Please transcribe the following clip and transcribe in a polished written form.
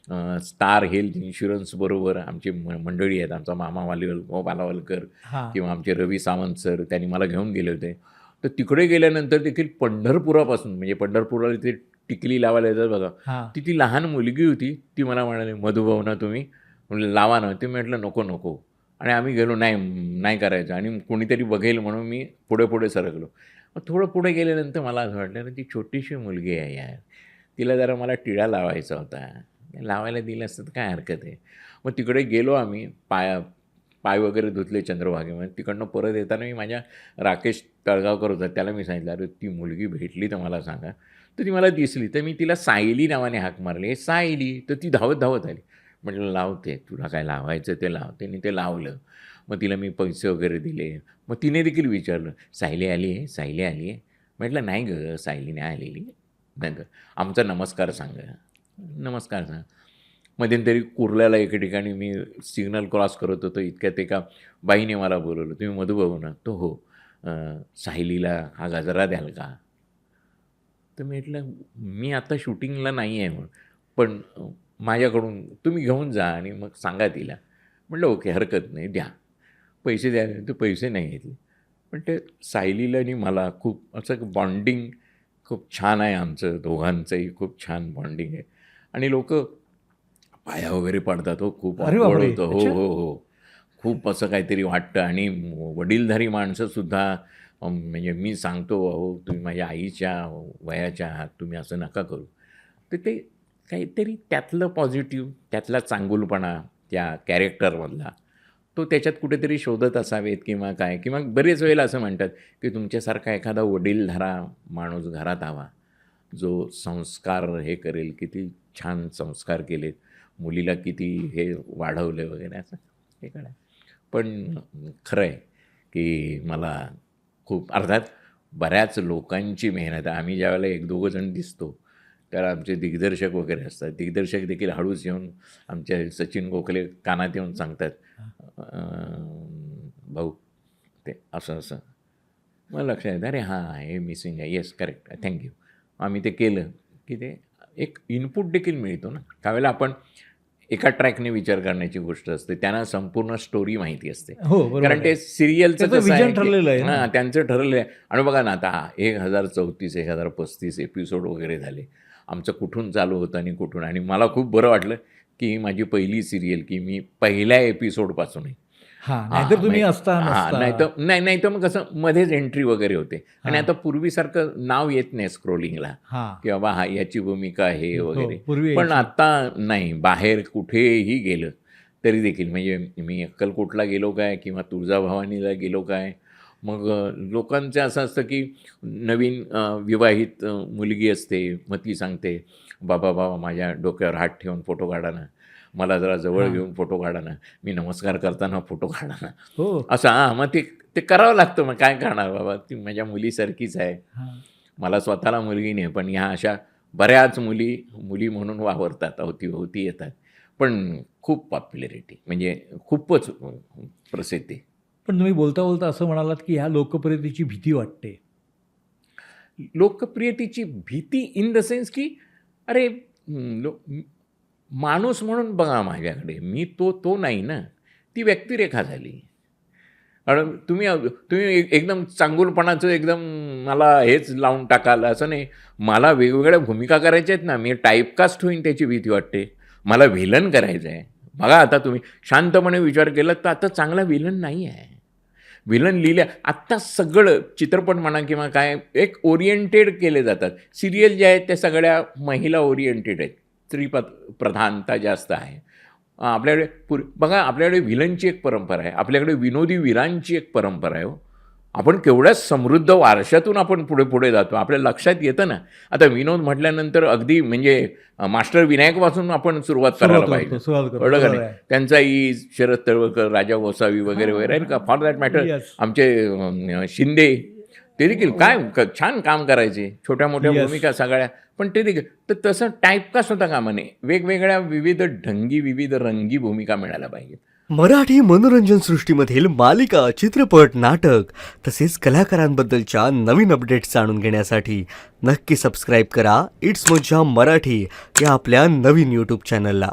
Star health insurance बरोबर आमची मंडळी आहेत. आमचा मामा बालावलकर हां. किंवा आमचे रवी सावंत सर त्यांनी मला घेऊन गेले होते. तर तिकडे गेल्यानंतर देखील पंढरपुरापासून म्हणजे पंढरपूरला ते टिकली लावायला येतात बघा. हां. ती लाहान मुलगी होती. ती मला म्हणाली, "मधुभाऊ ना तुम्ही?" म्हणलं, "लावा ना." ते म्हटलं, "नको, नको." आणि आम्ही गेलो, "नाही, नाही करायचं." आणि कोणीतरी बघेल म्हणून मी पुढे-पुढे सरकलो. मग थोडं पुढे गेल्यानंतर मला असं वाटलं ना, ती छोटीशी मुलगी आहे यार. तिला जरा मला टिळा लावायचा होता. लावायला दिलं असतं तर काय हरकत आहे. मग तिकडे गेलो आम्ही. पाय वगैरे धुतले चंद्रभागेमध्ये. तिकडनं परत येताना मी माझ्या राकेश तळगावकर होता, त्याला मी सांगितलं, "अरे ती मुलगी भेटली तर मला सांगा." तर ती मला दिसली. तर मी तिला सायली नावाने हाक मारली. "ए सायली." तर ती धावत आली. म्हटलं, "लावते. तुला काय लावायचं ते लाव." त्यांनी ते लावलं. मग तिला मी पैसे वगैरे दिले. मग तिने देखील विचारलं, "सायली आली आहे? सायली आली आहे?" म्हटलं, "नाही गं, सायली नाही आलेली." "नाही आमचा नमस्कार सांगा." "नमस्कार सांगा." मध्यंतरी कुर्ल्याला एके ठिकाणी मी सिग्नल क्रॉस करत होतो. इतक्यात एका बाईने मला बोलवलं, "तुम्ही मधुभाऊ ना?" "तो हो." "सायलीला हा गजरा द्याल का?" तर मी म्हटलं, "मी आता शूटिंगला नाही आहे म्हणून, पण माझ्याकडून तुम्ही घेऊन जा आणि मग सांगा तिला." म्हटलं, "ओके, हरकत नाही, द्या." पैसे द्या. तर पैसे नाही घेतले. पण ते सायलीला आणि मला खूप असं बॉन्डिंग खूप छान आहे आमचं दोघांचंही खूप छान बॉन्डिंग आहे आणि लोकं पाया वगैरे पडतात हो. खूप अरे ऑकवर्ड बापरे! होतं. हो, अच्छा. हो, हो. खूप असं काहीतरी वाटतं आणि वडीलधारी माणसंसुद्धा म्हणजे मी सांगतो, "अहो, तुम्ही माझ्या आईच्या वयाच्या आहात. तुम्ही असं नका करू." तर ते काहीतरी त्यातलं पॉझिटिव्ह, त्यातला चांगुलपणा त्या कॅरेक्टरमधला, तो त्याच्यात कुठेतरी शोधत असावेत किंवा काय किंवा बरेच वेळेला असं म्हणतात, की तुमच्यासारखा एखादा वडीलधारा माणूस घरात हवा, जो संस्कार हे करेल, किती छान संस्कार केलेत, मुलीला किती हे वाढवलं वगैरे असं हे कळलं. पण खरं आहे, की मला खूप अर्थात बऱ्याच लोकांची मेहनत आहे. आम्ही ज्यावेळेला 1-2 जण दिसतो, तर आमचे दिग्दर्शक वगैरे असतात. दिग्दर्शक देखील हळूच येऊन आमचे सचिन गोखले कानात येऊन सांगतात, "भाऊ ते असं-असं." मग लक्षात येतं, "अरे हां, हे मिसिंग आहे. Yes, correct. थँक आम्ही ते केलं, की ते एक इनपुट देखील मिळतो ना. त्यावेळेला आपण एका ट्रॅकने विचार करण्याची गोष्ट असते. त्यांना संपूर्ण स्टोरी माहिती असते. हो, बरोबर कारण आहे. ते सीरियलचं त्याचं कसं आहे, व्हिजन की ठरलेलं आहे ना. हां, त्यांचं ठरलेलं आहे आणि बघा ना आता 1034, 1035 एपिसोड वगैरे झाले. आमचं कुठून चालू होतं आणि कुठून आणि मला खूप बरं वाटलं, की ही माझी पहिली सीरियल, की मी पहिल्या एपिसोडपासून आहे. हां, नाहीतर हां, तुम्ही म्हणजे असता हां, नसता. नाहीतर मग कसं मध्येच एंट्री वगैरे होते आणि हां, आता पूर्वीसारखं नाव येत नाही स्क्रोलिंगला, हां. की बाबा हां, याची भूमिका हे हो, वगैरे. पूर्वी पण यायची. आता नाही, बाहेर कुठेही गेलं तरी देखील म्हणजे मी अक्कलकोटला गेलो काय किंवा तुळजाभवानीला गेलो काय, मग लोकांचं असं असतं की नवीन विवाहित मुलगी असते, मग ती सांगते, "बाबा, बाबा माझ्या डोक्यावर हात ठेवून फोटो काढा ना, मला जरा जवळ हां. घेऊन फोटो काढा ना, मी नमस्कार करताना फोटो काढा ना." हो. असं हां, मग ते ते करावं लागतं. मग काय करणार बाबा, ती माझ्या मुलीसारखीच आहे. हां. मला स्वतःला मुलगी नाही, पण ह्या अशा बऱ्याच मुली, मुली म्हणून वावरतात, अवती-भोवती येतात. पण खूप पॉप्युलॅरिटी म्हणजे खूपच प्रसिद्धी. पण तुम्ही बोलता-बोलता असं म्हणालात, की ह्या लोकप्रियतेची भीती वाटते. लोकप्रियतेची भीती इन द सेन्स की अरे, अं, लो म माणूस म्हणून बघा माझ्याकडे. मी तो तो नाही ना. ती व्यक्तिरेखा झाली. कारण तुम्ही एकदम चांगुलपणाचं एकदम मला हेच लावून टाकाल असं नाही. मला वेगवेगळ्या भूमिका करायच्या आहेत ना. मी टाइपकास्ट होईन त्याची भीती वाटते. मला व्हिलन करायचं आहे. बघा आता तुम्ही शांतपणे विचार केला तर आता चांगला व्हिलन नाही आहे. व्हिलन लिहिल्या आत्ता सगळं चित्रपट म्हणा किंवा काय एक ओरिएंटेड केले जातात. सीरियल ज्या आहेत त्या सगळ्या महिला ओरिएंटेड आहेत. प्रधानता जास्त आहे. आपल्याकडे बघा आपल्याकडे व्हिलनची एक परंपरा आहे. आपल्याकडे विनोदी वीरांची एक परंपरा आहे हो. आपण केवढ्या समृद्ध वारशातून आपण पुढे-पुढे जातो. आपल्या लक्षात येतं ना. आता विनोद म्हटल्यानंतर अगदी म्हणजे मास्टर विनायकपासून आपण सुरुवात करायला पाहिजे. सुरुवात करतो. कळलं का बरोबर नाही? आहे. त्यांचा ईज, शरद तळवलकर, राजा गोसावी वगैरे, हां, वगैरे आहे का? हां. For that matter yes. आमचे शिंदे ते देखील काय छान काम करायचे. छोट्या-मोठ्या येस. भूमिका सगळ्या. पण ते देखील तर तसं टाइपकास्ट होता कामा नये. वेगवेगळ्या विविध ढंगी, विविध रंगी भूमिका मिळायला पाहिजेत. मराठी मनोरंजन सृष्टीमधील मालिका, चित्रपट, नाटक तसेच कलाकारांबद्दलच्या नवीन अपडेट्स जाणून घेण्यासाठी नक्की सबस्क्राईब करा इट्स मज्जा मराठी या आपल्या नवीन यूट्यूब चॅनलला.